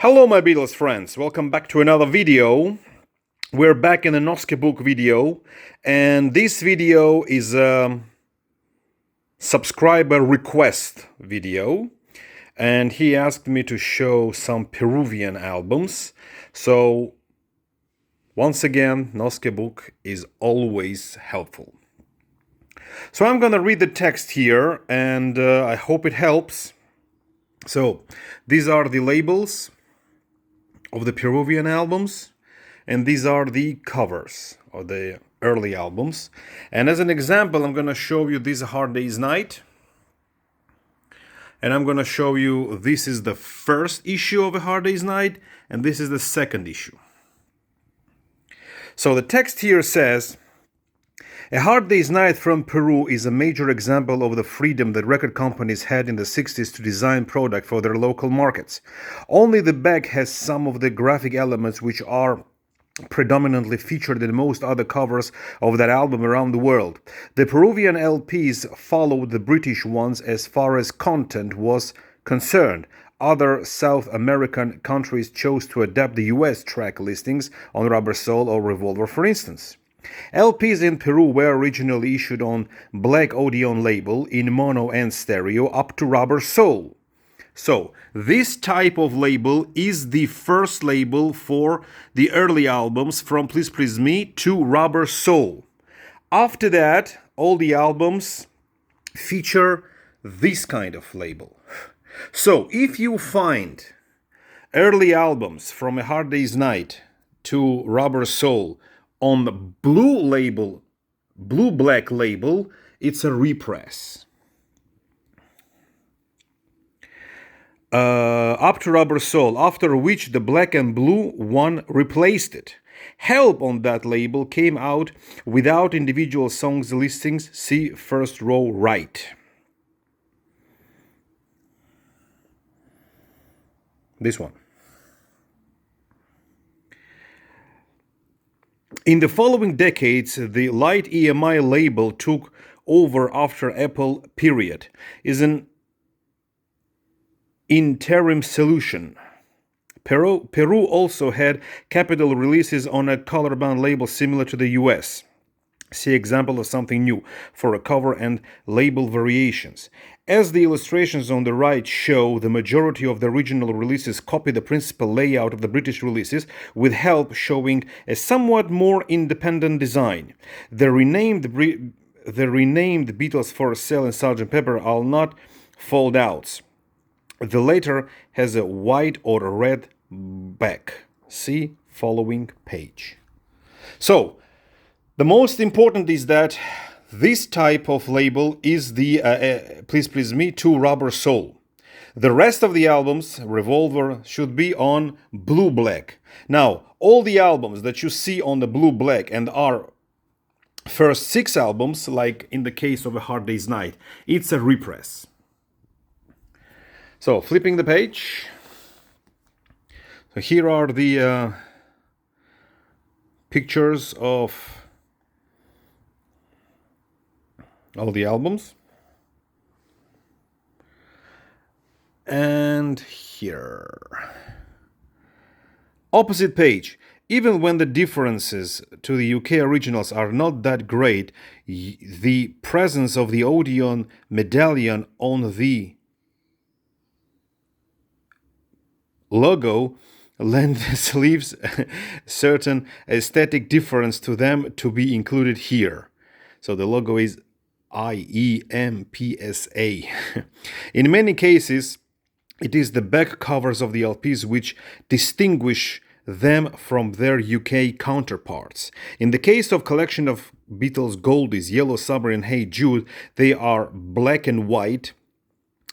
Hello my Beatles friends, welcome back to another video. We're back in the Noske book video, and this video is a subscriber request video, and he asked me to show some Peruvian albums. So once again, Noske book is always helpful. So I'm gonna read the text here, and I hope it helps. So these are the labels of the Peruvian albums, and these are the covers of the early albums. And as an example, I'm going to show you this Hard Day's Night, and I'm going to show you this is the first issue of A Hard Day's Night, and this is the second issue. So the text here says, A Hard Day's Night from Peru is a major example of the freedom that record companies had in the 60s to design product for their local markets. Only the back has some of the graphic elements which are predominantly featured in most other covers of that album around the world. The Peruvian LPs followed the British ones as far as content was concerned. Other South American countries chose to adapt the US track listings on Rubber Soul or Revolver, for instance. LPs in Peru were originally issued on Black Odeon label in mono and stereo up to Rubber Soul. So, this type of label is the first label for the early albums from Please Please Me to Rubber Soul. After that, all the albums feature this kind of label. So, if you find early albums from A Hard Day's Night to Rubber Soul on the blue-black label, it's a repress. Up to Rubber Soul, after which the black and blue one replaced it. Help on that label came out without individual songs listings. See first row right. This one. In the following decades, the light EMI label took over after Apple period. Is an interim solution. Peru also had capital releases on a color-bound label similar to the US. See example of something new for a cover and label variations. As the illustrations on the right show, the majority of the original releases copy the principal layout of the British releases, with help showing a somewhat more independent design. The renamed Beatles for Sale and Sgt. Pepper are not fold-outs. The latter has a white or a red back. See following page. So, the most important is that this type of label is the Please Please Me to Rubber Soul. The rest of the albums, Revolver, should be on blue-black. Now, all the albums that you see on the blue-black and are first 6 albums, like in the case of A Hard Day's Night, it's a repress. So, flipping the page. So here are the pictures of all the albums. And here. Opposite page. Even when the differences to the UK originals are not that great, the presence of the Odeon medallion on the logo lend the sleeves certain aesthetic difference to them to be included here. So the logo is IEMPSA. In many cases, it is the back covers of the LPs which distinguish them from their UK counterparts. In the case of collection of Beatles Goldies, Yellow Summer and Hey Jude, they are black and white,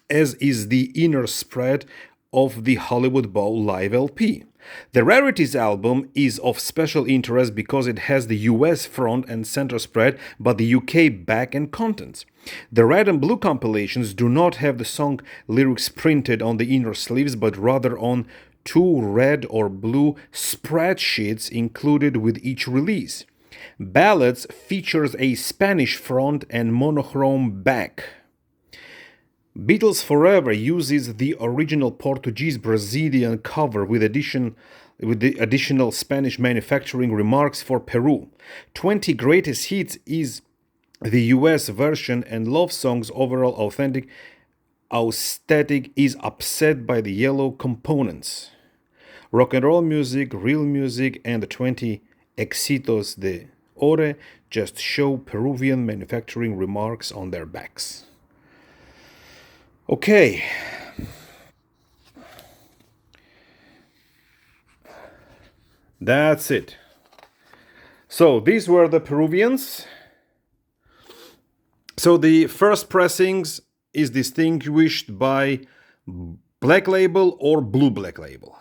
as is the inner spread of the Hollywood Bowl Live LP. The Rarities album is of special interest because it has the US front and center spread, but the UK back and contents. The red and blue compilations do not have the song lyrics printed on the inner sleeves, but rather on 2 red or blue spreadsheets included with each release. Ballads features a Spanish front and monochrome back. Beatles Forever uses the original Portuguese Brazilian cover with the additional Spanish manufacturing remarks for Peru. 20 Greatest Hits is the US version, and Love Song's overall aesthetic is upset by the yellow components. Rock and roll music, real music, and the 20 Éxitos de Ore just show Peruvian manufacturing remarks on their backs. Okay. That's it. So these were the Peruvians. So the first pressings is distinguished by black label or blue black label.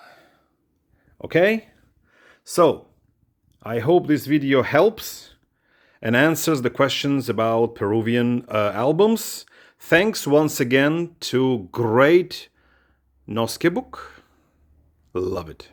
Okay? So I hope this video helps and answers the questions about Peruvian albums. Thanks once again to great Noske book. Love it.